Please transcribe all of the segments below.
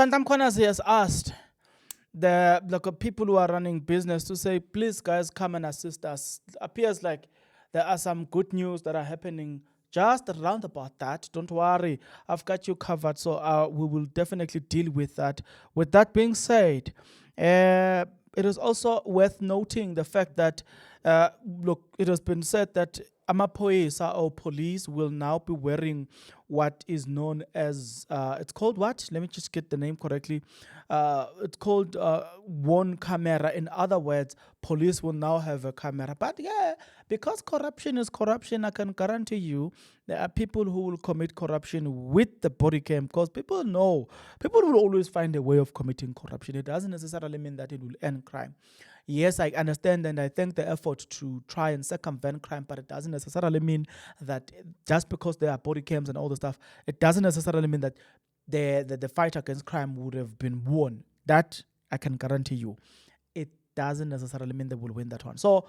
Mkhwanazi has asked the people who are running business to say, please guys, come and assist us. Appears like there are some good news that are happening just around about that. Don't worry, I've got you covered. So we will definitely deal with that. With that being said, it is also worth noting the fact that, look, it has been said that Amapoisa or police will now be wearing what is known as, it's called what? Let me just get the name correctly. It's called one camera. In other words, police will now have a camera. But yeah, because corruption is corruption, I can guarantee you there are people who will commit corruption with the body cam, because people know, people will always find a way of committing corruption. It doesn't necessarily mean that it will end crime. Yes, I understand and I thank the effort to try and circumvent crime, but it doesn't necessarily mean that just because there are body cams and all the stuff, it doesn't necessarily mean that the fight against crime would have been won. That I can guarantee you. It doesn't necessarily mean they will win that one. So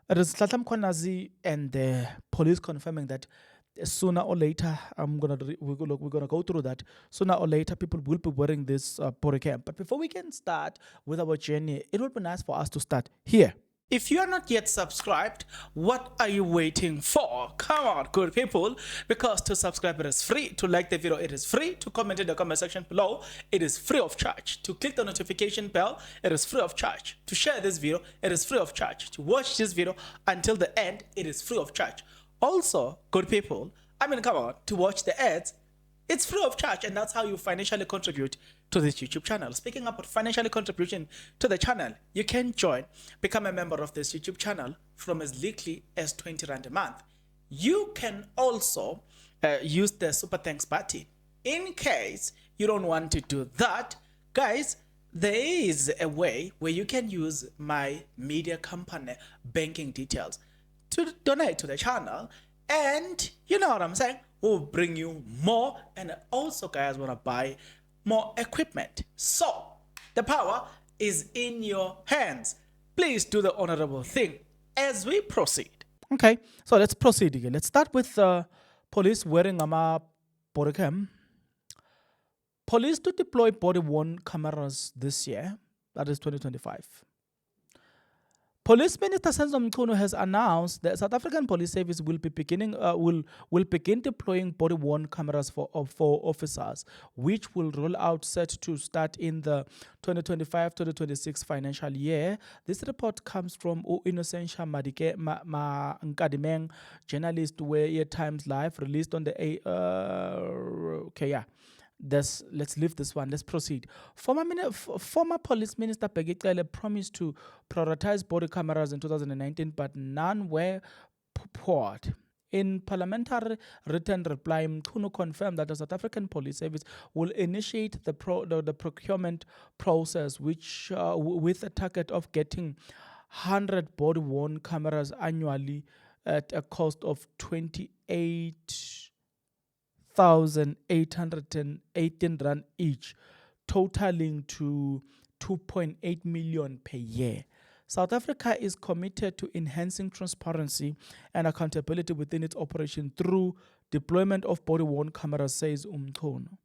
it is Mkhwanazi and the police confirming that sooner or later, we're gonna go through that. Sooner or later, people will be wearing this body cam. But before we can start with our journey, it would be nice for us to start here. If you are not yet subscribed, what are you waiting for? Come on, good people, because to subscribe it is free, to like the video it is free, to comment in the comment section below it is free of charge, to click the notification bell it is free of charge, to share this video it is free of charge, to watch this video until the end it is free of charge. Also, good people, come on, to watch the ads, it's free of charge, and that's how you financially contribute to this YouTube channel. Speaking about financially contribution to the channel, you can become a member of this YouTube channel from as little as 20 Rand a month. You can also use the super thanks button. In case you don't want to do that, guys, there is a way where you can use my media company banking details to donate to the channel, and you know what I'm saying, we'll bring you more, and also guys want to buy more equipment. So the power is in your hands. Please do the honorable thing as we proceed. Okay, so let's proceed again. Let's start with police wearing a body cam. Police to deploy body-worn cameras this year, that is 2025. Police Minister Senzo Mkhwanazi has announced that South African Police Service will begin deploying body-worn cameras for officers, which will roll out set to start in the 2025-2026 financial year. This report comes from Innocentia Nkadimeng, journalist with Times Live, released on the let's leave this one. Let's proceed. Former Police Minister Peggy promised to prioritize body cameras in 2019, but none were poured. In parliamentary written reply, Mkhwanazi confirmed that the South African Police Service will initiate the procurement process, which with a target of getting 100 body-worn cameras annually at a cost of 28,818 Rand each, totaling to 2.8 million per year. South Africa is committed to enhancing transparency and accountability within its operation through deployment of body-worn cameras, says Mkhwanazi.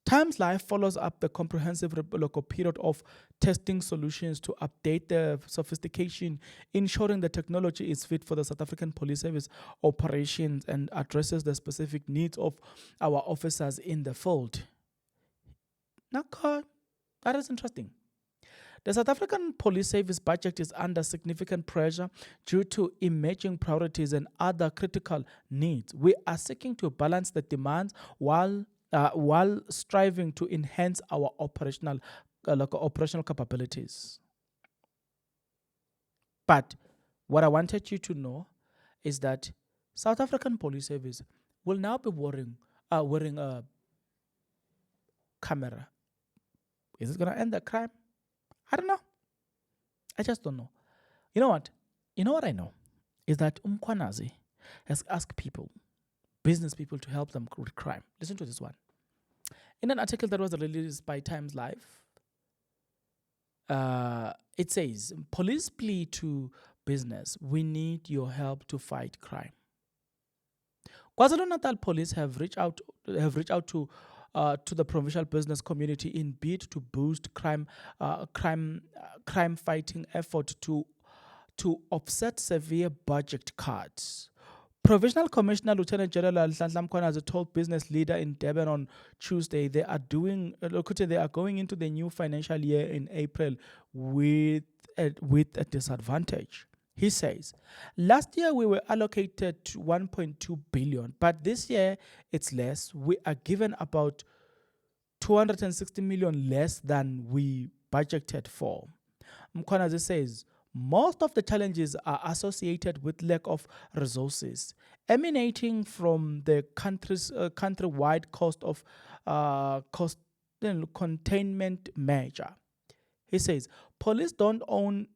Times Life follows up the comprehensive period of testing solutions to update the sophistication, ensuring the technology is fit for the South African Police Service operations and addresses the specific needs of our officers in the field. Now, that is interesting. The South African Police Service budget is under significant pressure due to emerging priorities and other critical needs. We are seeking to balance the demands while striving to enhance our operational capabilities. But what I wanted you to know is that South African Police Service will now be wearing a camera. Is it going to end the crime? I don't know. I just don't know. You know what? You know what I know? Is that Mkhwanazi has asked business people, to help them with crime. Listen to this one. In an article that was released by Times Live, it says, police plea to business, we need your help to fight crime. KwaZulu-Natal police have reached out to to the provincial business community in bid to boost crime fighting effort to offset severe budget cuts. Provincial Commissioner Lieutenant General Mkhwanazi told business leader in Durban on Tuesday they are going into the new financial year in April with a disadvantage. He says, last year we were allocated 1.2 billion, but this year it's less. We are given about 260 million less than we budgeted for. Mkhwanazi says, most of the challenges are associated with lack of resources, emanating from the country's countrywide cost containment measure. He says, police don't own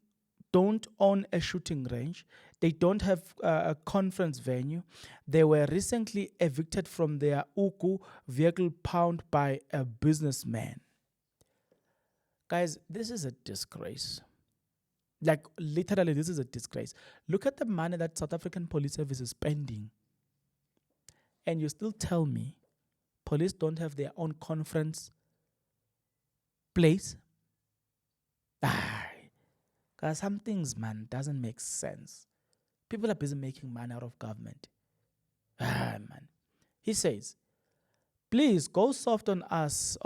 a shooting range. They don't have a conference venue. They were recently evicted from their Uku vehicle pound by a businessman. Guys, this is a disgrace. Like, literally, this is a disgrace. Look at the money that South African Police Service is spending. And you still tell me police don't have their own conference place? Because some things, man, doesn't make sense. People are busy making money out of government. Man. He says, please go soft on us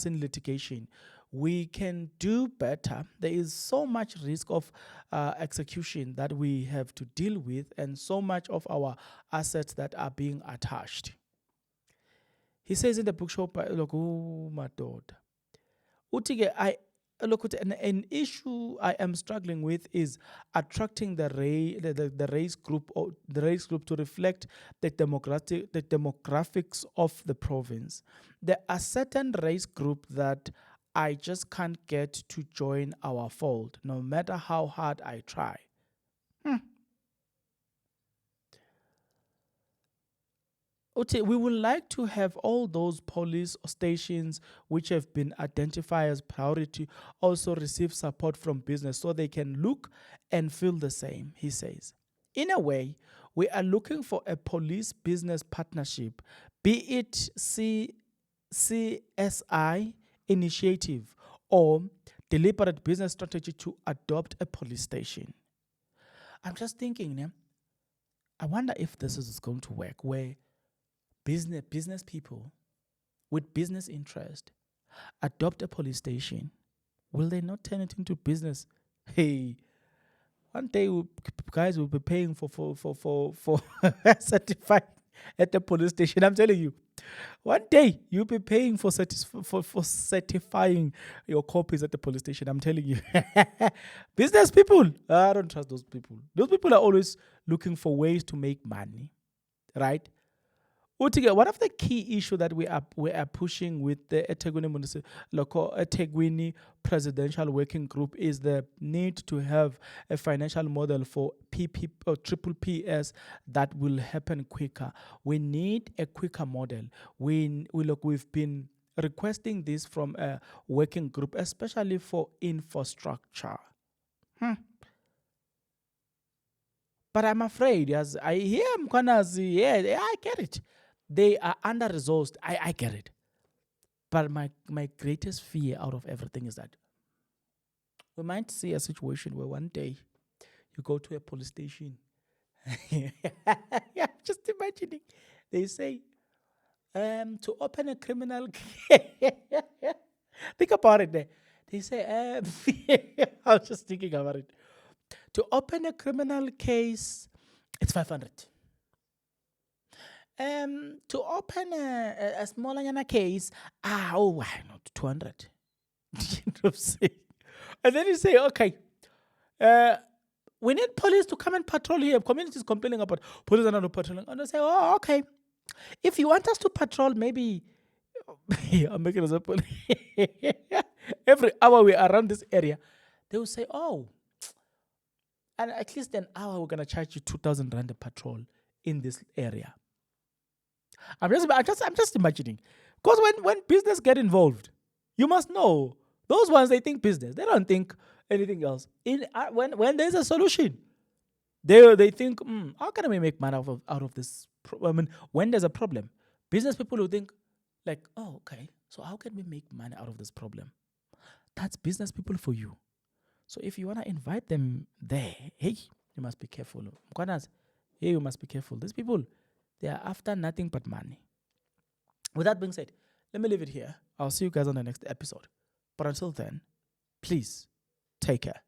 in litigation. We can do better. There is so much risk of execution that we have to deal with, and so much of our assets that are being attached. He says in the bookshop, look, my daughter. An issue I am struggling with is attracting the race group to reflect the demographics of the province. There are certain race group that I just can't get to join our fold, no matter how hard I try. We would like to have all those police stations which have been identified as priority also receive support from business so they can look and feel the same, he says. In a way, we are looking for a police business partnership, be it CSI initiative or deliberate business strategy to adopt a police station. I'm just thinking, I wonder if this is going to work, where business people with business interest adopt a police station. Will they not turn it into business? Hey, one day guys will be paying for certifying at the police station. I'm telling you, one day you'll be paying for certifying your copies at the police station. I'm telling you. Business people, I don't trust those people. Those people are always looking for ways to make money, right? One of the key issues that we are pushing with the eThekwini Presidential Working Group is the need to have a financial model for PP or triple PS that will happen quicker. We need a quicker model. We've been requesting this from a working group, especially for infrastructure. But I'm afraid, as I hear Mkhwanazi, yeah, I get it. They are under-resourced. I get it. But my greatest fear out of everything is that we might see a situation where one day you go to a police station. Yeah, just imagining. They say, to open a criminal case. Think about it there. They say, I was just thinking about it. To open a criminal case, it's 500. To open a smaller case, why not 200? You know what I'm saying? And then you say, okay, we need police to come and patrol here. Community is complaining about police are not patrolling. And they say, oh, okay. If you want us to patrol, maybe I'm making an example. Every hour we are around this area, they will say, oh, and at least an hour we're gonna charge you 2,000 rand a patrol in this area. I'm just imagining, because when business get involved, you must know those ones, they think business. They don't think anything else. When there's a solution, they think, how can we make money out of this? When there's a problem, business people will think, Like, oh, okay, so how can we make money out of this problem? That's business people for you. So if you want to invite them there, hey, you must be careful. Mkhwanazi, hey, you must be careful. These people, they are after nothing but money. With that being said, let me leave it here. I'll see you guys on the next episode. But until then, please take care.